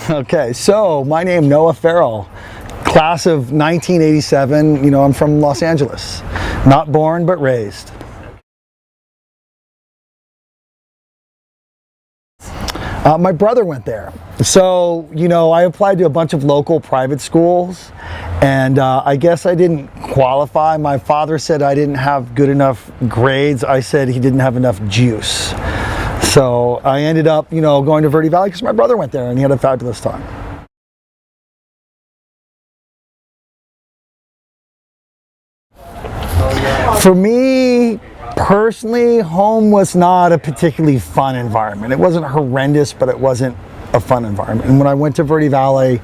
Okay, so my name Noah Farrell, class of 1987. You know, I'm from Los Angeles, not born but raised. My brother went there. So, you know, I applied to a bunch of local private schools, and I guess I didn't qualify. My father said I didn't have good enough grades. I said he didn't have enough juice. So I ended up, you know, going to Verde Valley because my brother went there and he had a fabulous time. For me, personally, home was not a particularly fun environment. It wasn't horrendous, but it wasn't a fun environment. And when I went to Verde Valley,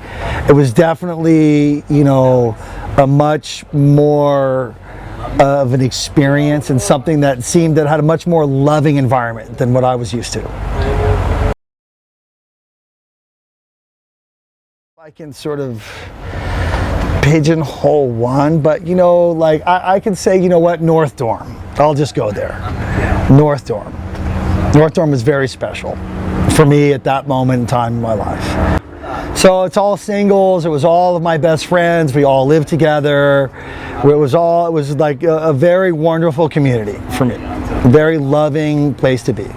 it was definitely, you know, a much more of an experience and something that had a much more loving environment than what I was used to. I can sort of pigeonhole one, but you know, like I can say, you know what, North Dorm. I'll just go there. North Dorm. North Dorm was very special for me at that moment in time in my life. So it's all singles. It was all of my best friends. We all lived together. It was like a very wonderful community for me. A very loving place to be.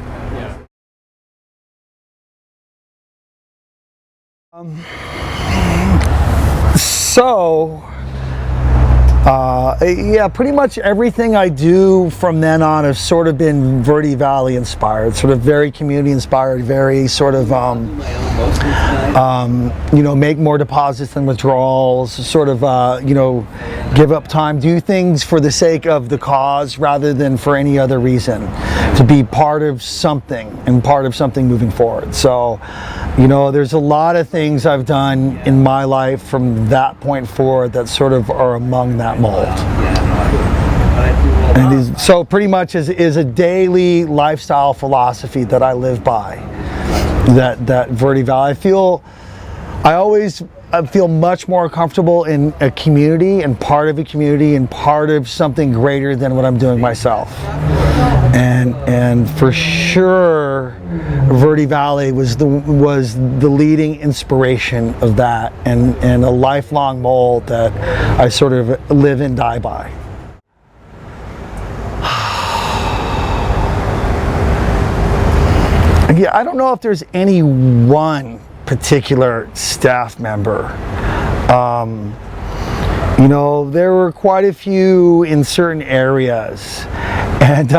Yeah, pretty much everything I do from then on has sort of been Verde Valley inspired, sort of very community inspired, very sort of, you know, make more deposits than withdrawals, sort of, you know, give up time, do things for the sake of the cause rather than for any other reason, to be part of something and part of something moving forward. So, you know, there's a lot of things I've done in my life from that point forward that sort of are among that mold. And so pretty much is a daily lifestyle philosophy that I live by, that Verde Valley. I feel much more comfortable in a community and part of a community and part of something greater than what I'm doing myself. And for sure, Verde Valley was the leading inspiration of that, and a lifelong mold that I sort of live and die by. Yeah, I don't know if there's any one particular staff member. You know, there were quite a few in certain areas, and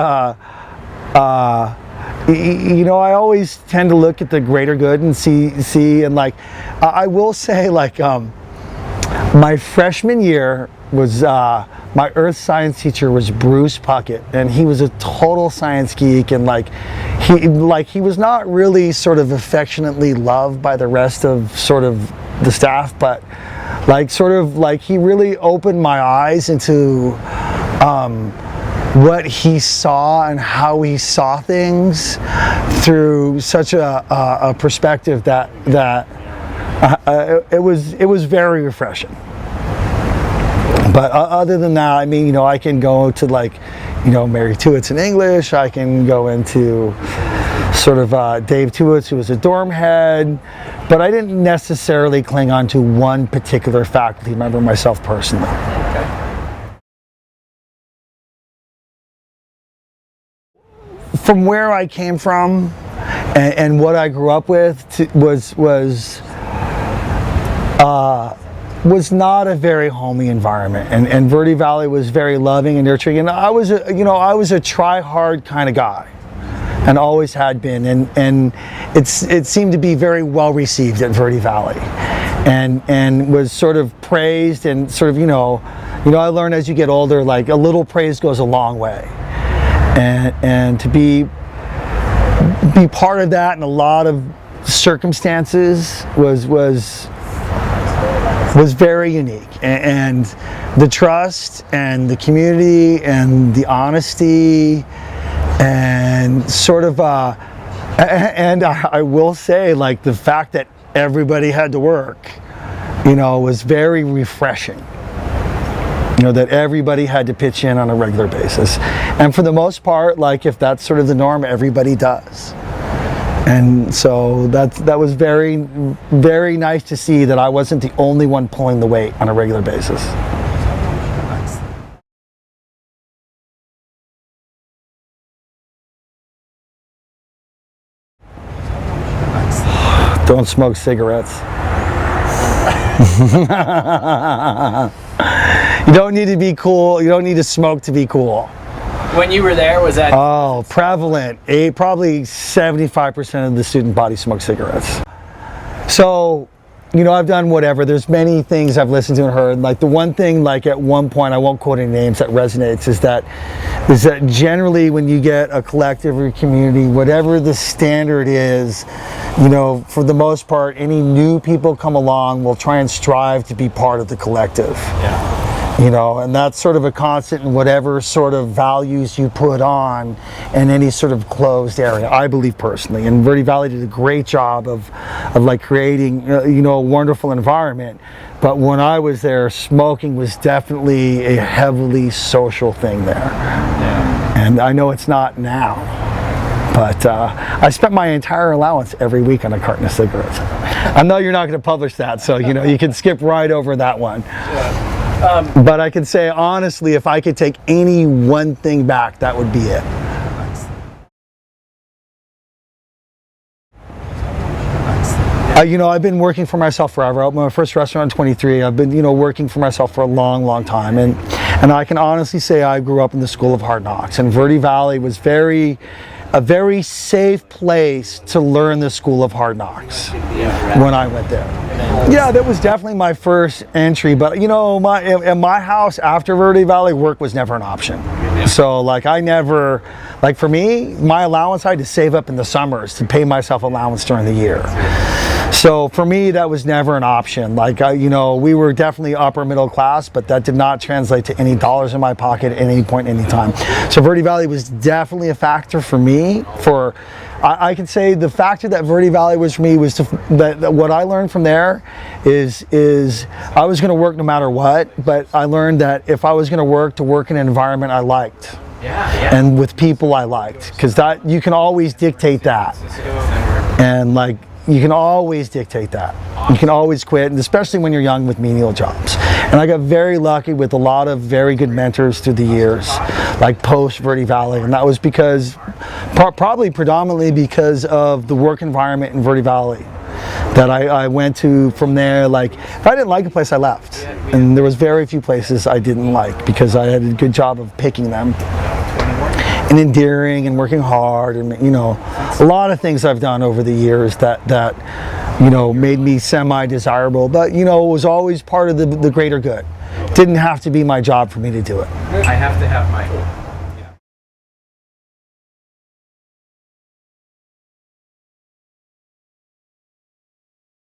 you know, I always tend to look at the greater good and see, and like, I will say, like, my freshman year was, my earth science teacher was Bruce Puckett, and he was a total science geek, and he was not really sort of affectionately loved by the rest of sort of the staff, but he really opened my eyes into what he saw and how he saw things through such a perspective that it was very refreshing. But other than that, I mean, you know, I can go to, like, you know, Mary Tuitt's in English. I can go into sort of Dave Tuitt's, who was a dorm head. But I didn't necessarily cling on to one particular faculty member myself personally. From where I came from and what I grew up with was not a very homey environment, and Verde Valley was very loving and nurturing, and I was a try hard kind of guy, and always had been, and it seemed to be very well received at Verde Valley, and was sort of praised, and sort of, you know I learned as you get older, like, a little praise goes a long way, and to be part of that in a lot of circumstances was very unique, and the trust and the community and the honesty and sort of and I will say, like, the fact that everybody had to work, you know, was very refreshing. You know, that everybody had to pitch in on a regular basis, and for the most part, like, if that's sort of the norm, everybody does. And so that was very, very nice to see that I wasn't the only one pulling the weight on a regular basis. Don't smoke cigarettes. You don't need to be cool. You don't need to smoke to be cool. When you were there, was that? Oh, prevalent. Probably 75% of the student body smoke cigarettes. So, you know, I've done whatever. There's many things I've listened to and heard. Like the one thing, like at one point, I won't quote any names, that resonates is that generally when you get a collective or community, whatever the standard is, you know, for the most part, any new people come along will try and strive to be part of the collective. Yeah. You know, and that's sort of a constant in whatever sort of values you put on in any sort of closed area, I believe personally. And Verde Valley did a great job of like creating, you know, a wonderful environment. But when I was there, smoking was definitely a heavily social thing there. Yeah. And I know it's not now. But I spent my entire allowance every week on a carton of cigarettes. I know you're not going to publish that, so you know you can skip right over that one. Yeah. But I can say honestly, if I could take any one thing back, that would be it. You know, I've been working for myself forever. I opened my first restaurant at 23. I've been, you know, working for myself for a long, long time. And I can honestly say I grew up in the school of hard knocks. And Verde Valley was a very safe place to learn the school of hard knocks when I went there. Yeah, that was definitely my first entry. But, you know, in my house after Verde Valley, work was never an option. So, like, for me, my allowance, I had to save up in the summers to pay myself allowance during the year. So for me, that was never an option. Like, you know, we were definitely upper middle class, but that did not translate to any dollars in my pocket at any point in any time. So Verde Valley was definitely a factor for me. I can say the factor that Verde Valley was for me was that what I learned from there is I was going to work no matter what, but I learned that if I was going to work in an environment I liked. And with people I liked, because that you can always dictate that. And like, you can always dictate that. You can always quit, and especially when you're young with menial jobs. And I got very lucky with a lot of very good mentors through the years, like post Verde Valley, and that was because, probably predominantly because of the work environment in Verde Valley that I went to from there. Like, if I didn't like a place, I left. And there was very few places I didn't like because I had a good job of picking them. And endearing and working hard, and you know, a lot of things I've done over the years that you know made me semi-desirable, but you know, it was always part of the greater good. Didn't have to be my job for me to do it. I have to have my